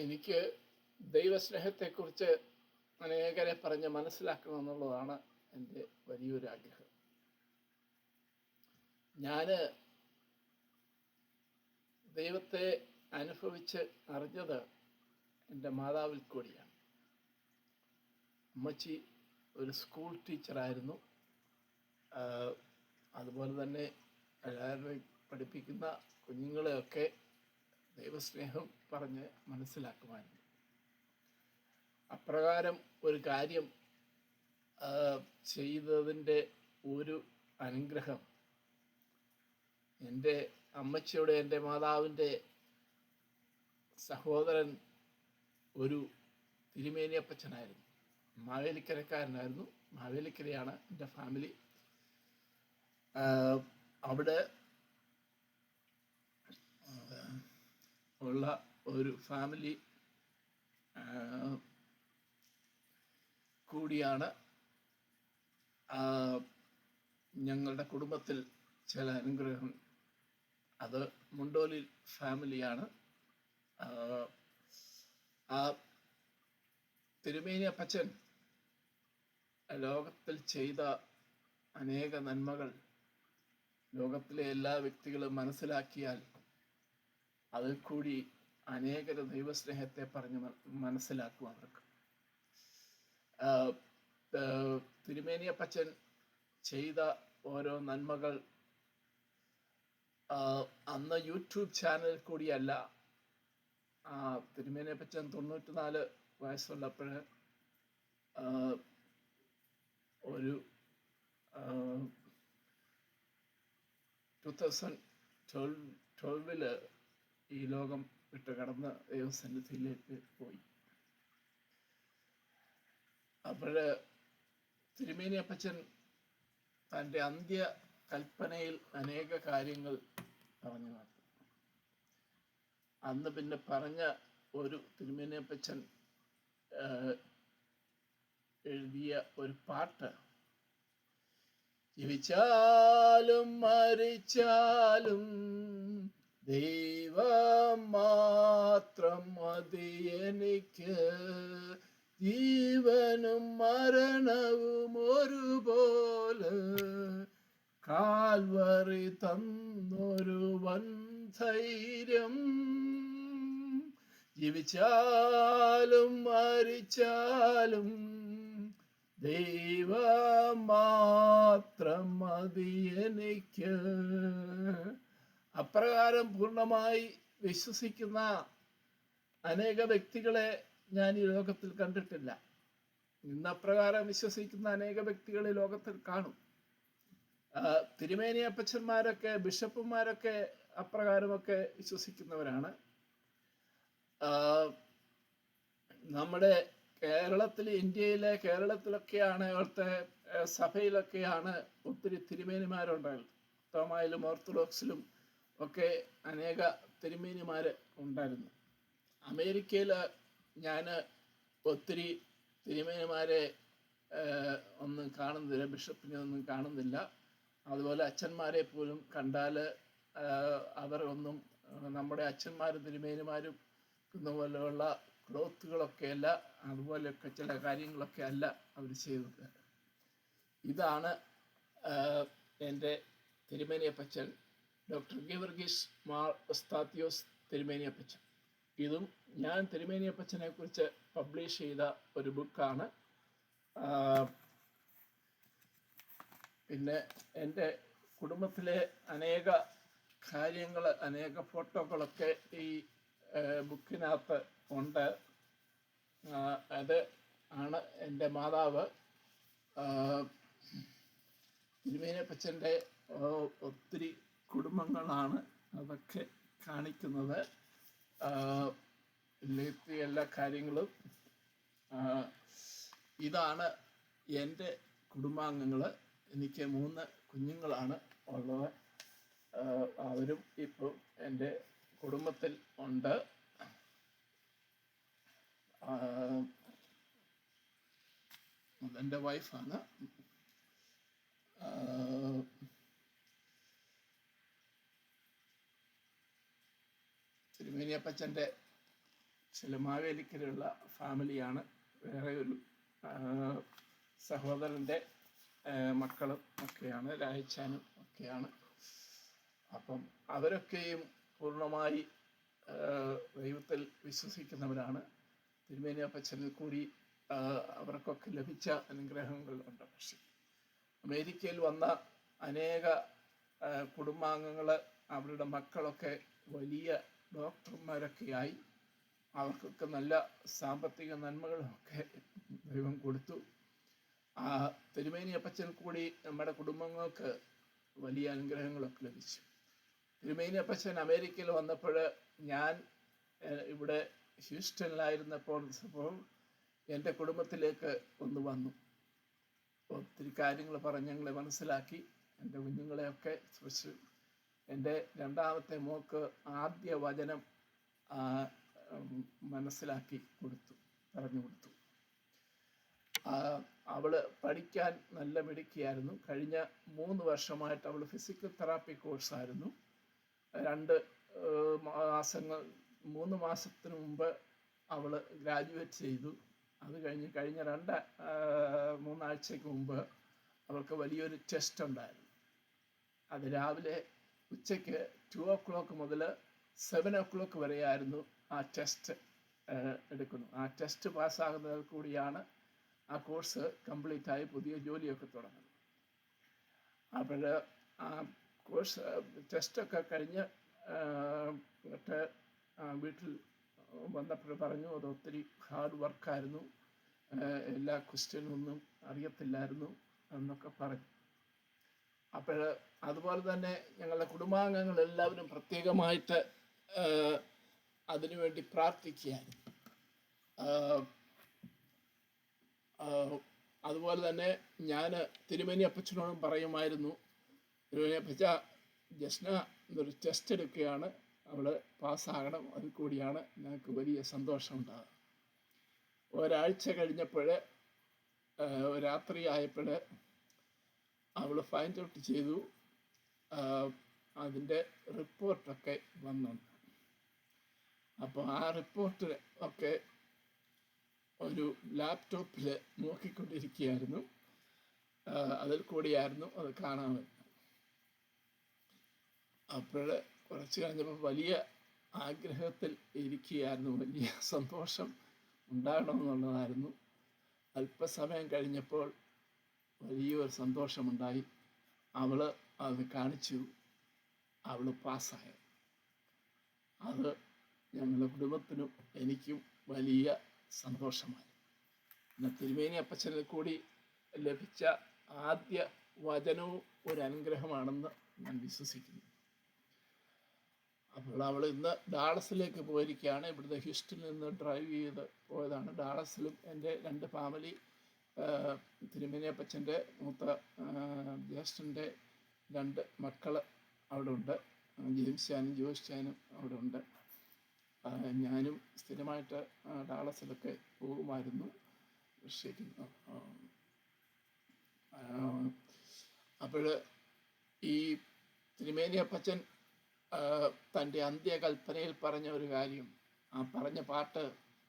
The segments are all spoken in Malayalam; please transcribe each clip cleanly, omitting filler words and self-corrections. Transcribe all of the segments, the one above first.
എനിക്ക് ദൈവസ്നേഹത്തെക്കുറിച്ച് അനേകരെ പറഞ്ഞ് മനസ്സിലാക്കണമെന്നുള്ളതാണ് എൻ്റെ വലിയൊരു ആഗ്രഹം. ഞാൻ ദൈവത്തെ അനുഭവിച്ച് അറിഞ്ഞത് എൻ്റെ മാതാവിൽ കൂടിയാണ്. അമ്മച്ചി ഒരു സ്കൂൾ ടീച്ചറായിരുന്നു. അതുപോലെ തന്നെ എല്ലാവരും പഠിപ്പിക്കുന്ന കുഞ്ഞുങ്ങളെയൊക്കെ ദൈവസ്നേഹം പറഞ്ഞ് മനസ്സിലാക്കുമായിരുന്നു. അപ്രകാരം ഒരു കാര്യം ചെയ്തതിൻ്റെ ഒരു അനുഗ്രഹം എൻ്റെ അമ്മച്ചിയുടെ എൻ്റെ മാതാവിൻ്റെ സഹോദരൻ ഒരു തിരുമേനിയപ്പച്ചനായിരുന്നു. മാവേലിക്കരക്കാരനായിരുന്നു. മാവേലിക്കരയാണ് എൻ്റെ ഫാമിലി. അവിടെ ഉള്ള ഒരു ഫാമിലി കൂടിയാണ് ഞങ്ങളുടെ കുടുംബത്തിൽ ചില അനുഗ്രഹം. അത് മുണ്ടോലി ഫാമിലിയാണ്. ആ തിരുമേനിയപ്പച്ചൻ ലോകത്തിൽ ചെയ്ത അനേക നന്മകൾ ലോകത്തിലെ എല്ലാ വ്യക്തികളും മനസ്സിലാക്കിയാൽ അതിൽ കൂടി അനേകർ ദൈവസ്നേഹത്തെ പറഞ്ഞ് മനസ്സിലാക്കും. അവർക്ക് തിരുമേനിയപ്പച്ചൻ ചെയ്ത ഓരോ നന്മകൾ അന്ന് യൂട്യൂബ് ചാനൽ കൂടിയല്ല. തിരുമേനിയപ്പച്ചൻ 94 വയസ്സുള്ളപ്പോൾ ഒരു 2012 ഈ ലോകം വിട്ട് കടന്ന് ദൈവസന്നിധിയിലേക്ക് പോയി. അപ്പോൾ തിരുമേനിയപ്പച്ചൻ തൻ്റെ അന്ത്യ കൽപ്പനയിൽ അനേക കാര്യങ്ങൾ പറഞ്ഞു നടത്തി. അന്ന് പിന്നെ പറഞ്ഞ ഒരു തിരുമേനിയപ്പച്ചൻ എഴുതിയ ഒരു പാട്ട്, ജീവിച്ചാലും മരിച്ചാലും ദൈവം മാത്രം മതി എനിക്ക്, ജീവനും മരണവും ഒരുപോലെ കാൽവറി തന്നൊരു വൻ ധൈര്യം. ജീവിച്ചാലും മരിച്ചാലും ദൈവം മാത്രം മതി എനിക്ക്. അപ്രകാരം പൂർണ്ണമായി വിശ്വസിക്കുന്ന അനേക വ്യക്തികളെ ഞാൻ ഈ ലോകത്തിൽ കണ്ടിട്ടില്ല. ഇന്ന് അപ്രകാരം വിശ്വസിക്കുന്ന അനേക വ്യക്തികളെ ലോകത്തിൽ കാണും. തിരുമേനിയപ്പച്ചന്മാരൊക്കെ ബിഷപ്പുമാരൊക്കെ അപ്രകാരമൊക്കെ വിശ്വസിക്കുന്നവരാണ്. നമ്മുടെ കേരളത്തിൽ, ഇന്ത്യയിലെ കേരളത്തിലൊക്കെയാണ്, അവിടുത്തെ സഭയിലൊക്കെയാണ് ഒത്തിരി തിരുമേനിമാരുണ്ടായത്. തോമായിലും ഓർത്തഡോക്സിലും ഒക്കെ അനേക തിരുമേനിമാർ ഉണ്ടായിരുന്നു. അമേരിക്കയിൽ ഞാൻ ഒത്തിരി തിരുമേനിമാരെ ഒന്നും കാണുന്നില്ല, ബിഷപ്പിനെ ഒന്നും കാണുന്നില്ല. അതുപോലെ അച്ഛന്മാരെ പോലും കണ്ടാൽ അവർ ഒന്നും നമ്മുടെ അച്ഛന്മാരും തിരുമേനിമാരും പോലെയുള്ള ക്ലോത്തുകളൊക്കെ അല്ല, അതുപോലെയൊക്കെ ചില കാര്യങ്ങളൊക്കെ അല്ല അവർ ചെയ്തത്. ഇതാണ് എൻ്റെ തിരുമേനിയപ്പച്ചൻ, ഡോക്ടർ ഗീവർഗീസ് മാർ എസ്താത്യോസ് തിരുമേനിയപ്പച്ചൻ. ഇതും ഞാൻ തിരുമേനിയപ്പച്ചനെ കുറിച്ച് പബ്ലിഷ് ചെയ്ത ഒരു ബുക്കാണ്. പിന്നെ എൻ്റെ കുടുംബത്തിലെ അനേക കാര്യങ്ങൾ, അനേക ഫോട്ടോകളൊക്കെ ഈ ബുക്കിനകത്ത് ഉണ്ട്. അത് ആണ് എൻ്റെ മാതാവ്. തിരുമേനിയപ്പച്ചൻ്റെ ഒത്തിരി കുടുംബങ്ങളാണ് അതൊക്കെ കാണിക്കുന്നത്. എല്ലാ കാര്യങ്ങളും ഇതാണ് എൻ്റെ കുടുംബാംഗങ്ങൾ. എനിക്ക് 3 കുഞ്ഞുങ്ങളാണ് ഉള്ളത്. അവരും ഇപ്പോൾ എൻ്റെ കുടുംബത്തിൽ ഉണ്ട്. അതെൻ്റെ വൈഫാണ്. തിരുമേനിയപ്പച്ചൻ്റെ ചില മാവേലിക്കലുള്ള ഫാമിലിയാണ്. വേറെ ഒരു സഹോദരൻ്റെ മക്കളും ഒക്കെയാണ്, രായച്ചാനും ഒക്കെയാണ്. അപ്പം അവരൊക്കെയും പൂർണ്ണമായി ദൈവത്തിൽ വിശ്വസിക്കുന്നവരാണ്. തിരുമേനി അപ്പച്ചനിൽ കൂടി അവർക്കൊക്കെ ലഭിച്ച അനുഗ്രഹങ്ങളുണ്ട്. പക്ഷേ അമേരിക്കയിൽ വന്ന അനേക കുടുംബാംഗങ്ങൾ, അവരുടെ മക്കളൊക്കെ വലിയ ഡോക്ടർമാരൊക്കെയായി. അവർക്കൊക്കെ നല്ല സാമ്പത്തിക നന്മകളൊക്കെ ദൈവം കൊടുത്തു. തിരുമേനി അപ്പച്ചൻ കൂടി നമ്മുടെ കുടുംബങ്ങൾക്ക് വലിയ അനുഗ്രഹങ്ങളൊക്കെ ലഭിച്ചു. തിരുമേനി അപ്പച്ചൻ അമേരിക്കയിൽ വന്നപ്പോൾ ഞാൻ ഇവിടെ ഹ്യൂസ്റ്റണിലായിരുന്നപ്പോൾ എൻ്റെ കുടുംബത്തിലേക്ക് ഒന്ന് വന്നു. ഒത്തിരി കാര്യങ്ങൾ പറഞ്ഞ് ഞങ്ങളെ മനസ്സിലാക്കി. എൻ്റെ കുഞ്ഞുങ്ങളെയൊക്കെ കുറിച്ച് എൻ്റെ രണ്ടാമത്തെ മോക്ക് ആദ്യ വചനം മനസ്സിലാക്കി കൊടുത്തു, പറഞ്ഞു കൊടുത്തു. അവള് പഠിക്കാൻ നല്ല മിടുക്കിയായിരുന്നു. കഴിഞ്ഞ 3 വർഷമായിട്ട് അവൾ ഫിസിക്കൽ തെറാപ്പി കോഴ്സായിരുന്നു. 3 മാസത്തിന് മുമ്പ് അവൾ ഗ്രാജുവേറ്റ് ചെയ്തു. അത് കഴിഞ്ഞ 2-3 ആഴ്ചയ്ക്ക് മുമ്പ് അവൾക്ക് വലിയൊരു ടെസ്റ്റ് ഉണ്ടായിരുന്നു. അത് രാവിലെ ഉച്ചയ്ക്ക് 2 o'clock മുതൽ 7 o'clock വരെയായിരുന്നു ആ ടെസ്റ്റ് എടുക്കുന്നു. ആ ടെസ്റ്റ് പാസ്സാകുന്നതിൽ കൂടിയാണ് ആ കോഴ്സ് കംപ്ലീറ്റായി പുതിയ ജോലിയൊക്കെ തുടങ്ങുന്നത്. അപ്പോൾ ആ കോഴ്സ് ടെസ്റ്റൊക്കെ കഴിഞ്ഞ് വീട്ടിൽ വന്നപ്പോൾ പറഞ്ഞു അത് ഒത്തിരി ഹാർഡ് വർക്കായിരുന്നു, എല്ലാ ക്വസ്റ്റ്യനൊന്നും അറിയത്തില്ലായിരുന്നു എന്നൊക്കെ പറഞ്ഞു. അപ്പോൾ അതുപോലെ തന്നെ ഞങ്ങളുടെ കുടുംബാംഗങ്ങൾ എല്ലാവരും പ്രത്യേകമായിട്ട് അതിനുവേണ്ടി പ്രാർത്ഥിക്കുകയായിരുന്നു. അതുപോലെ തന്നെ ഞാൻ തിരുമേനി അപ്പച്ചനോടും പറയുമായിരുന്നു, തിരുമേനി അപ്പച്ച, ജസ്ന എന്നൊരു ടെസ്റ്റ് എടുക്കുകയാണ്, അവൾ പാസ്സാകണം, അതിൽ കൂടിയാണ് ഞങ്ങൾക്ക് വലിയ സന്തോഷം ഉണ്ടാകുക. ഒരാഴ്ച കഴിഞ്ഞപ്പോൾ രാത്രിയായപ്പോൾ അവൾ ഫൈൻഡ് ഔട്ട് ചെയ്തു, അതിൻ്റെ റിപ്പോർട്ടൊക്കെ വന്നുണ്ട്. അപ്പോൾ ആ റിപ്പോർട്ട് ഒക്കെ ഒരു ലാപ്ടോപ്പിൽ നോക്കിക്കൊണ്ടിരിക്കുകയായിരുന്നു. അതിൽ കൂടിയായിരുന്നു അത് കാണാൻ വരുന്നത്. അപ്പോൾ കുറച്ച് കഴിഞ്ഞപ്പോൾ വലിയ ആഗ്രഹത്തിൽ ഇരിക്കുകയായിരുന്നു, വലിയ സന്തോഷം ഉണ്ടാകണമെന്നുള്ളതായിരുന്നു. അല്പസമയം കഴിഞ്ഞപ്പോൾ വലിയൊരു സന്തോഷമുണ്ടായി. അവൾ അത് കാണിച്ചു, അവൾ പാസ്സായി. അത് ഞങ്ങളുടെ കുടുംബത്തിനും എനിക്കും വലിയ സന്തോഷമായി. എന്നാൽ തിരുമേനി അപ്പച്ചനിൽ കൂടി ലഭിച്ച ആദ്യ വചനവും ഒരു അനുഗ്രഹമാണെന്ന് ഞാൻ വിശ്വസിക്കുന്നു. അപ്പോൾ അവൾ ഇന്ന് ഡാളസിലേക്ക് പോയിരിക്കുകയാണ്. ഇവിടുത്തെ ഹ്യൂസ്റ്റണിൽ നിന്ന് ഡ്രൈവ് ചെയ്ത് പോയതാണ്. ഡാളസിലും എൻ്റെ 2 ഫാമിലി, തിരുമേനി അപ്പച്ചൻ്റെ മൂത്ത ജ്യേഷ്ഠൻ്റെ 2 മക്കൾ അവിടെ ഉണ്ട്. ജെയിംസ് ചാനും ജോസ് ചാനും അവിടെ ഉണ്ട്. ഞാനും സ്ഥിരമായിട്ട് ഡാളസിലൊക്കെ പോകുമായിരുന്നു. ശരിക്കുന്നു. അപ്പോൾ ഈ തിരുമേനി അപ്പച്ചൻ തൻ്റെ അന്ത്യകൽപ്പനയിൽ പറഞ്ഞ ഒരു കാര്യം, ആ പറഞ്ഞ പാട്ട്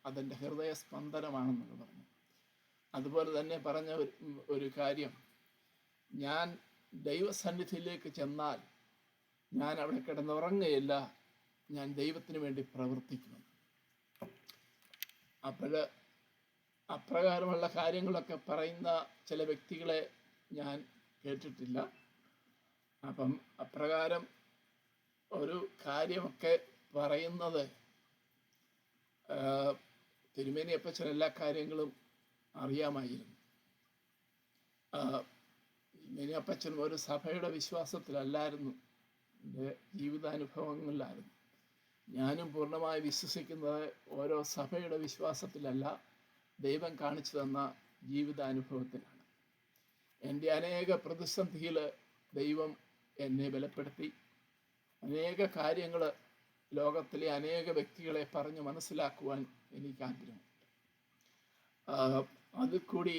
അതെൻ്റെ ഹൃദയ സ്പന്ദനമാണെന്ന് പറഞ്ഞു. അതുപോലെ തന്നെ പറഞ്ഞ ഒരു കാര്യം, ഞാൻ ദൈവസന്നിധിയിലേക്ക് ചെന്നാൽ ഞാൻ അവിടെ കിടന്നുറങ്ങുകയില്ല, ഞാൻ ദൈവത്തിന് വേണ്ടി പ്രവർത്തിക്കുന്നു. അപ്പോൾ അപ്രകാരമുള്ള കാര്യങ്ങളൊക്കെ പറയുന്ന ചില വ്യക്തികളെ ഞാൻ കേട്ടിട്ടില്ല. അപ്പം അപ്രകാരം ഒരു കാര്യമൊക്കെ പറയുന്നത് തിരുമേനി അപ്പച്ചൻ എല്ലാ കാര്യങ്ങളും അറിയാമായിരുന്നു. തിരുമേനി അപ്പച്ചൻ ഒരു സഭയുടെ വിശ്വാസത്തിലല്ലായിരുന്നു, എൻ്റെ ജീവിതാനുഭവങ്ങളിലായിരുന്നു. ഞാനും പൂർണ്ണമായി വിശ്വസിക്കുന്നത് ഓരോ സഭയുടെ വിശ്വാസത്തിലല്ല, ദൈവം കാണിച്ചു തന്ന ജീവിതാനുഭവത്തിലാണ്. എൻ്റെ അനേക പ്രതിസന്ധിയിൽ ദൈവം എന്നെ ബലപ്പെടുത്തി. അനേക കാര്യങ്ങൾ ലോകത്തിലെ അനേക വ്യക്തികളെ പറഞ്ഞ് മനസ്സിലാക്കുവാൻ എനിക്ക് ആഗ്രഹമുണ്ട്. അതിൽ കൂടി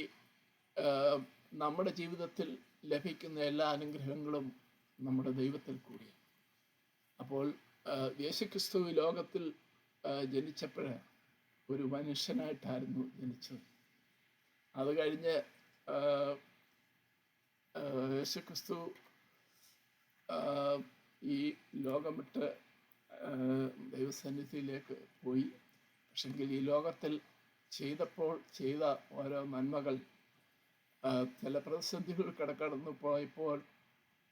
നമ്മുടെ ജീവിതത്തിൽ ലഭിക്കുന്ന എല്ലാ അനുഗ്രഹങ്ങളും നമ്മുടെ ദൈവത്തിൽ കൂടിയാണ്. അപ്പോൾ യേശുക്രിസ്തു ലോകത്തിൽ ജനിച്ചപ്പോൾ ഒരു മനുഷ്യനായിട്ടായിരുന്നു ജനിച്ചത്. അത് കഴിഞ്ഞ് യേശുക്രിസ്തു ഈ ലോകം വിട്ട് ദൈവസന്നിധിയിലേക്ക് പോയി. പക്ഷെങ്കിൽ ഈ ലോകത്തിൽ ചെയ്ത ഓരോ നന്മകൾ ചില പ്രതിസന്ധികൾ കടന്നു പോയപ്പോൾ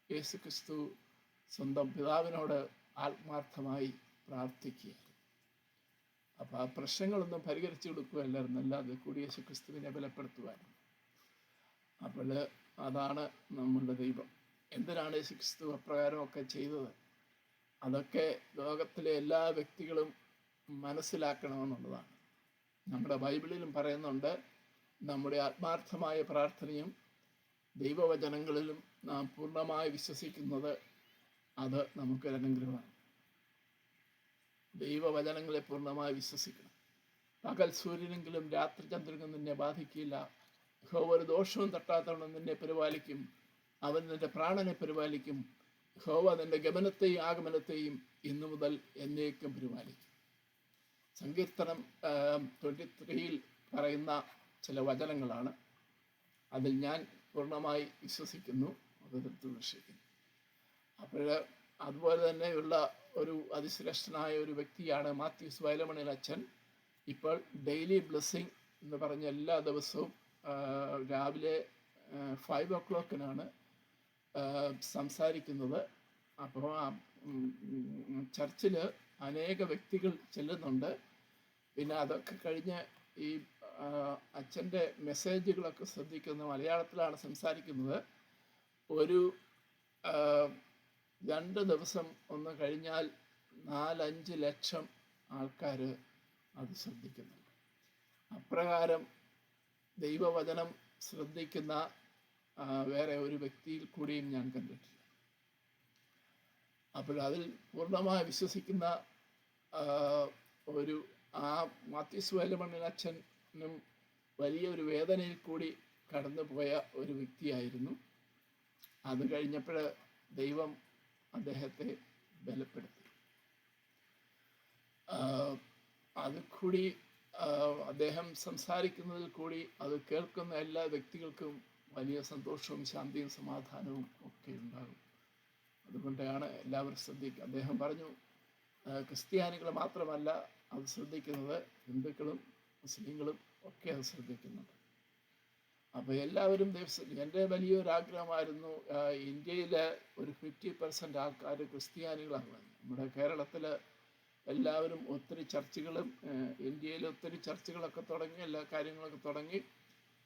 യേശുക്രിസ്തു സ്വന്തം പിതാവിനോട് ആത്മാർത്ഥമായി പ്രാർത്ഥിക്കുകയായിരുന്നു. അപ്പോൾ ആ പ്രശ്നങ്ങളൊന്നും പരിഹരിച്ചു കൊടുക്കുകയല്ലായിരുന്നു, അല്ലാതെ കൂടി യേശുക്രിസ്തുവിനെ ബലപ്പെടുത്തുവാനും. അപ്പോൾ അതാണ് നമ്മളുടെ ദൈവം. എന്തിനാണ് യേശുക്രിസ്തു അപ്രകാരമൊക്കെ ചെയ്തത്? അതൊക്കെ ലോകത്തിലെ എല്ലാ വ്യക്തികളും മനസ്സിലാക്കണമെന്നുള്ളതാണ്. നമ്മുടെ ബൈബിളിലും പറയുന്നുണ്ട്, നമ്മുടെ ആത്മാർത്ഥമായ പ്രാർത്ഥനയും ദൈവവചനങ്ങളിലും നാം പൂർണ്ണമായി വിശ്വസിക്കുന്നത് അത് നമുക്കൊരു അനുഗ്രഹമാണ്. ദൈവവചനങ്ങളെ പൂർണ്ണമായി വിശ്വസിക്കണം. പകൽ സൂര്യനെങ്കിലും രാത്രി ചന്ദ്രനും നിന്നെ ബാധിക്കില്ല. യഹോവ ഒരു ദോഷവും തട്ടാത്തവണ്ണം നിന്നെ പരിപാലിക്കും. അവൻ നിന്റെ പ്രാണനെ പരിപാലിക്കും. യഹോവ നിന്റെ ഗമനത്തെയും ആഗമനത്തെയും ഇന്നു മുതൽ എന്നേക്കും പരിപാലിക്കും. സങ്കീർത്തനം 23 പറയുന്ന ചില വചനങ്ങളാണ്. അതിൽ ഞാൻ പൂർണ്ണമായി വിശ്വസിക്കുന്നു, വിശ്വസിക്കുന്നു. അപ്പോൾ അതുപോലെ തന്നെയുള്ള ഒരു അതിശ്രേഷ്ഠനായ ഒരു വ്യക്തിയാണ് മാത്യൂസ് വയലമണിൽ അച്ഛൻ. ഇപ്പോൾ ഡെയിലി ബ്ലെസ്സിങ് എന്ന് പറഞ്ഞ എല്ലാ ദിവസവും രാവിലെ 5 o'clock സംസാരിക്കുന്നത്. അപ്പോൾ ചർച്ചിൽ അനേക വ്യക്തികൾ ചെല്ലുന്നുണ്ട്. പിന്നെ അതൊക്കെ കഴിഞ്ഞ് ഈ അച്ഛൻ്റെ മെസ്സേജുകളൊക്കെ ശ്രദ്ധിക്കുന്ന, മലയാളത്തിലാണ് സംസാരിക്കുന്നത്. ഒരു 2 ദിവസം ഒന്ന് കഴിഞ്ഞാൽ 4-5 ലക്ഷം ആൾക്കാർ അത് ശ്രദ്ധിക്കുന്നുണ്ട്. അപ്രകാരം ദൈവവചനം ശ്രദ്ധിക്കുന്ന വേറെ ഒരു വ്യക്തിയിൽ കൂടിയും ഞാൻ കണ്ടിട്ടില്ല. അപ്പോൾ അതിൽ പൂർണ്ണമായി വിശ്വസിക്കുന്ന ഒരു മാത്യൂസ് വയലമണ്ണിൽ അച്ഛനും വലിയൊരു വേദനയിൽ കൂടി കടന്നുപോയ ഒരു വ്യക്തിയായിരുന്നു. അത് കഴിഞ്ഞപ്പോൾ ദൈവം അദ്ദേഹത്തെ ബലപ്പെടുത്തി. അത് കൂടി അദ്ദേഹം സംസാരിക്കുന്നതിൽ കൂടി അത് കേൾക്കുന്ന എല്ലാ വ്യക്തികൾക്കും വലിയ സന്തോഷവും ശാന്തിയും സമാധാനവും ഒക്കെ ഉണ്ടാകും. അതുകൊണ്ടാണ് എല്ലാവരും ശ്രദ്ധിക്കുക. അദ്ദേഹം പറഞ്ഞു, ക്രിസ്ത്യാനികൾ മാത്രമല്ല അത് ശ്രദ്ധിക്കുന്നത്, ഹിന്ദുക്കളും മുസ്ലിങ്ങളും ഒക്കെ അത് ശ്രദ്ധിക്കുന്നുണ്ട്. അപ്പോൾ എല്ലാവരും എൻ്റെ വലിയൊരാഗ്രഹമായിരുന്നു ഇന്ത്യയിലെ ഒരു 50% ആൾക്കാർ ക്രിസ്ത്യാനികളാണ്. നമ്മുടെ കേരളത്തിൽ എല്ലാവരും ഒത്തിരി ചർച്ചുകളും ഇന്ത്യയിൽ ഒത്തിരി ചർച്ചുകളൊക്കെ തുടങ്ങി, എല്ലാ കാര്യങ്ങളൊക്കെ തുടങ്ങി.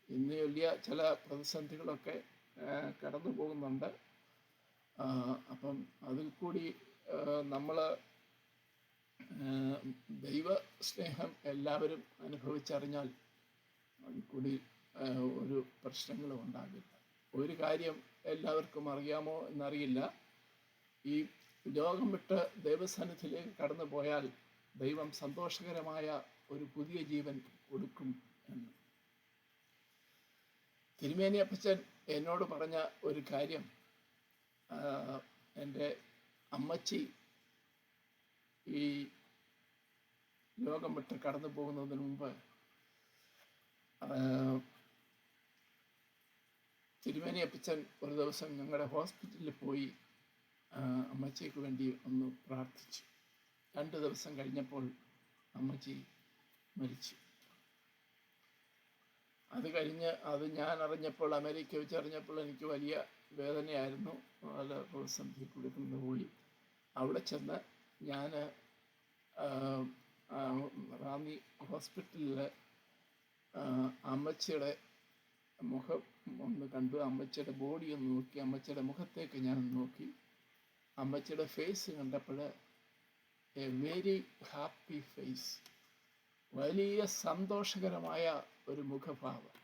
ഇന്ന് വലിയ ചില പ്രതിസന്ധികളൊക്കെ കടന്നു പോകുന്നുണ്ട്. അപ്പം അതിൽ കൂടി നമ്മൾ ദൈവ സ്നേഹം എല്ലാവരും അനുഭവിച്ചറിഞ്ഞാൽ അതിൽ കൂടി ഒരു പ്രശ്നങ്ങളും ഉണ്ടാകില്ല. ഒരു കാര്യം എല്ലാവർക്കും അറിയാമോ എന്നറിയില്ല, ഈ ലോകം വിട്ട് ദൈവസന്നിധിയിലേക്ക് കടന്നു പോയാൽ ദൈവം സന്തോഷകരമായ ഒരു പുതിയ ജീവൻ കൊടുക്കും എന്ന് തിരുമേനി അപ്പച്ചൻ എന്നോട് പറഞ്ഞ ഒരു കാര്യം, എൻ്റെ അമ്മച്ചി ഈ ലോകം വിട്ട് കടന്നു പോകുന്നതിന് മുമ്പ് തിരുമേനി അപ്പച്ചൻ ഒരു ദിവസം ഞങ്ങളുടെ ഹോസ്പിറ്റലിൽ പോയി അമ്മച്ചിക്ക് വേണ്ടി ഒന്ന് പ്രാർത്ഥിച്ചു. 2 ദിവസം കഴിഞ്ഞപ്പോൾ അമ്മച്ചി മരിച്ചു. അത് കഴിഞ്ഞ് അത് ഞാൻ അറിഞ്ഞപ്പോൾ, അമേരിക്ക വെച്ച് അറിഞ്ഞപ്പോൾ എനിക്ക് വലിയ വേദനയായിരുന്നു. പല പ്രതിസന്ധി കൊടുക്കുന്നു പോയി. അവിടെ ചെന്ന് ഞാൻ റാന്നി ഹോസ്പിറ്റലിൽ അമ്മച്ചിയുടെ മുഖം ഒന്ന് കണ്ടു. അമ്മച്ചിയുടെ ബോഡി ഒന്ന് നോക്കി, അമ്മച്ചിയുടെ മുഖത്തേക്ക് ഞാൻ നോക്കി. അമ്മച്ചിയുടെ ഫേസ് കണ്ടപ്പോൾ എ വെരി ഹാപ്പി ഫേസ്, വലിയ സന്തോഷകരമായ ഒരു മുഖഭാവം.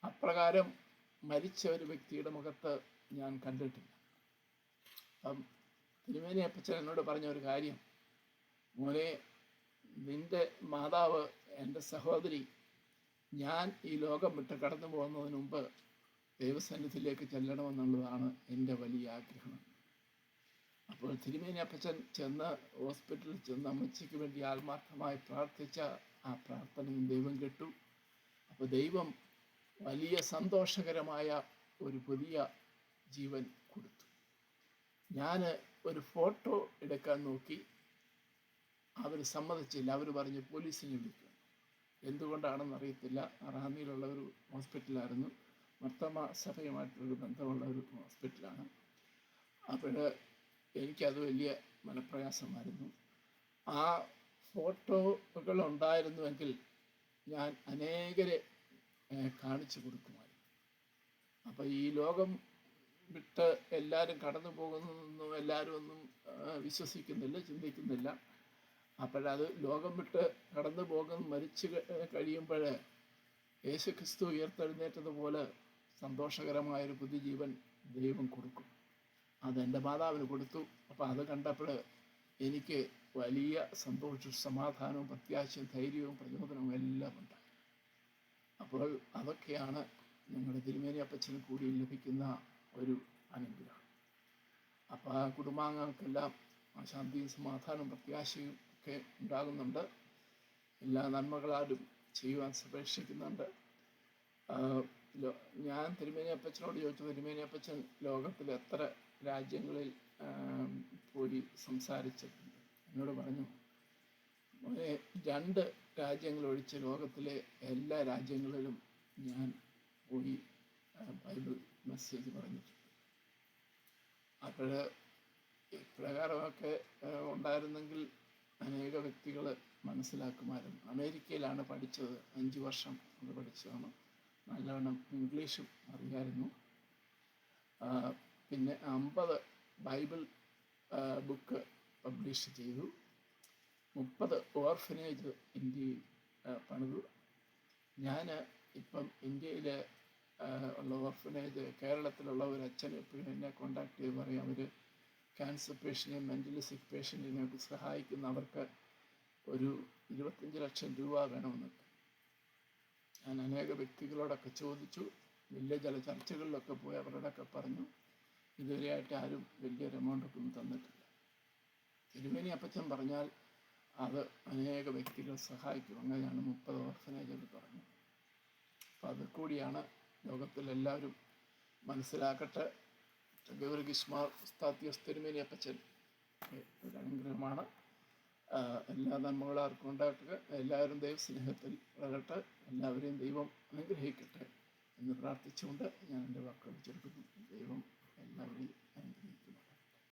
അപ്രകാരം മരിച്ച ഒരു വ്യക്തിയുടെ മുഖത്ത് ഞാൻ കണ്ടിട്ടില്ല. അപ്പം തിരുമേനി അപ്പച്ചൻ എന്നോട് പറഞ്ഞ ഒരു കാര്യം, മോനെ, നിൻ്റെ മാതാവ്, എൻ്റെ സഹോദരി, ഞാൻ ഈ ലോകം വിട്ട് കടന്നു പോകുന്നതിന് മുമ്പ് ദൈവസന്നിധിയിലേക്ക് ചെല്ലണമെന്നുള്ളതാണ് എൻ്റെ വലിയ ആഗ്രഹം. അപ്പോൾ തിരുമേനി അപ്പച്ചൻ ചെന്ന് ഹോസ്പിറ്റലിൽ ചെന്ന് അമ്മച്ചിക്ക് വേണ്ടി ആത്മാർത്ഥമായി പ്രാർത്ഥിച്ച ആ പ്രാർത്ഥനയും ദൈവം കേട്ടു. അപ്പോൾ ദൈവം വലിയ സന്തോഷകരമായ ഒരു പുതിയ ജീവൻ കൊടുത്തു. ഞാൻ ഒരു ഫോട്ടോ എടുക്കാൻ നോക്കി, അവർ സമ്മതിച്ചില്ല. അവർ പറഞ്ഞു പോലീസിനെ വിളിക്കും. എന്തുകൊണ്ടാണെന്ന് അറിയത്തില്ല. റാന്നിയിലുള്ള ഒരു ഹോസ്പിറ്റലായിരുന്നു, മർത്തമ സഭയുമായിട്ടൊരു ബന്ധമുള്ള ഒരു ഹോസ്പിറ്റലാണ്. അപ്പോൾ എനിക്കത് വലിയ മനപ്രയാസമായിരുന്നു. ആ ഫോട്ടോകൾ ഉണ്ടായിരുന്നുവെങ്കിൽ ഞാൻ അനേകരെ കാണിച്ചു കൊടുക്കുമായിരുന്നു. അപ്പോൾ ഈ ലോകം വിട്ട് എല്ലാവരും കടന്നു പോകുന്നതൊന്നും എല്ലാവരും ഒന്നും വിശ്വസിക്കുന്നില്ല, ചിന്തിക്കുന്നില്ല. അപ്പോഴത് ലോകം വിട്ട് കടന്നു പോകുന്ന മരിച്ചു കഴിയുമ്പോൾ യേശു ക്രിസ്തു ഉയർത്തെഴുന്നേറ്റതുപോലെ സന്തോഷകരമായൊരു പുതിയ ജീവൻ ദൈവം കൊടുക്കും. അതെൻ്റെ മാതാവിന് കൊടുത്തു. അപ്പോൾ അത് കണ്ടപ്പോൾ എനിക്ക് വലിയ സന്തോഷവും സമാധാനവും പ്രത്യാശയും ധൈര്യവും പ്രചോദനവും എല്ലാം ഉണ്ടായി. അപ്പോൾ അതൊക്കെയാണ് ഞങ്ങളുടെ തിരുമേനി അപ്പച്ചന് കൂടി ലഭിക്കുന്ന ഒരു അനുഗ്രഹം. അപ്പോൾ ആ കുടുംബാംഗങ്ങൾക്കെല്ലാം ശാന്തിയും സമാധാനവും പ്രത്യാശയും ഒക്കെ ഉണ്ടാകുന്നുണ്ട്. എല്ലാ നന്മകളാലും ചെയ്യുവാൻ അപേക്ഷിക്കുന്നുണ്ട്. ഞാൻ തിരുമേനി അപ്പച്ചനോട് ചോദിച്ചു, തിരുമേനി അപ്പച്ചൻ ലോകത്തിൽ എത്ര രാജ്യങ്ങളിൽ പോയി സംസാരിച്ചിട്ടുണ്ട്? എന്നോട് പറഞ്ഞു, 2 രാജ്യങ്ങളൊഴിച്ച് ലോകത്തിലെ എല്ലാ രാജ്യങ്ങളിലും ഞാൻ പോയി ബൈബിൾ മെസ്സേജ് പറഞ്ഞിട്ടുണ്ട്. അപ്പോൾ ഇപ്രകാരമൊക്കെ ഉണ്ടായിരുന്നെങ്കിൽ അനേക വ്യക്തികൾ മനസ്സിലാക്കുമായിരുന്നു. അമേരിക്കയിലാണ് പഠിച്ചത്, 5 വർഷം അത് പഠിച്ചതാണ്. നല്ലവണ്ണം ഇംഗ്ലീഷും അറിയായിരുന്നു. പിന്നെ 50 ബൈബിൾ ബുക്ക് പബ്ലിഷ് ചെയ്തു. 30 ഓർഫനേജ് ഇന്ത്യയിൽ പണിതു. ഞാൻ ഇപ്പം ഇന്ത്യയിൽ ഉള്ള ഓർഫനേജ്, കേരളത്തിലുള്ള ഒരു അച്ഛൻ എപ്പോഴും എന്നെ കോണ്ടാക്ട് ചെയ്ത് പറയും, അവർ ക്യാൻസർ പേഷ്യൻറ്റിനെയും മെൻ്റലി സിക്ക് പേഷ്യൻറ്റിനെയൊക്കെ സഹായിക്കുന്നവർക്ക് ഒരു 25 ലക്ഷം രൂപ വേണമെന്നൊക്കെ. ഞാൻ അനേക വ്യക്തികളോടൊക്കെ ചോദിച്ചു, വലിയ ചില ചർച്ചകളിലൊക്കെ പോയി അവരോടൊക്കെ പറഞ്ഞു. ഇതുവരെയായിട്ട് ആരും വലിയൊരു എമൗണ്ടൊക്കെ ഒന്നും തന്നിട്ടില്ല. തിരുമേനി അപ്പച്ചൻ പറഞ്ഞാൽ അത് അനേക വ്യക്തികൾ സഹായിക്കും. അങ്ങനെയാണ് 30 ഓർഫനേജ് എന്ന് പറഞ്ഞു. അപ്പോൾ അത് കൂടിയാണ് ലോകത്തിലെല്ലാവരും മനസ്സിലാക്കട്ടെ. ഗൗരകിസ്മാർ ഉസ്താദ്യോസ് തിരുമേനി അപ്പച്ചൻ ഒരു അനുഗ്രഹമാണ്. എല്ലാ നന്മകളാർക്കും ഉണ്ടാക്കുക. എല്ലാവരും ദൈവസ്നേഹത്തിൽ വളരട്ടെ. എല്ലാവരെയും ദൈവം അനുഗ്രഹിക്കട്ടെ എന്ന് പ്രാർത്ഥിച്ചുകൊണ്ട് ഞാൻ എൻ്റെ വാക്കുകൾ ചെറുക്കുന്നു. ദൈവം എല്ലാവരെയും അനുഗ്രഹിക്കും.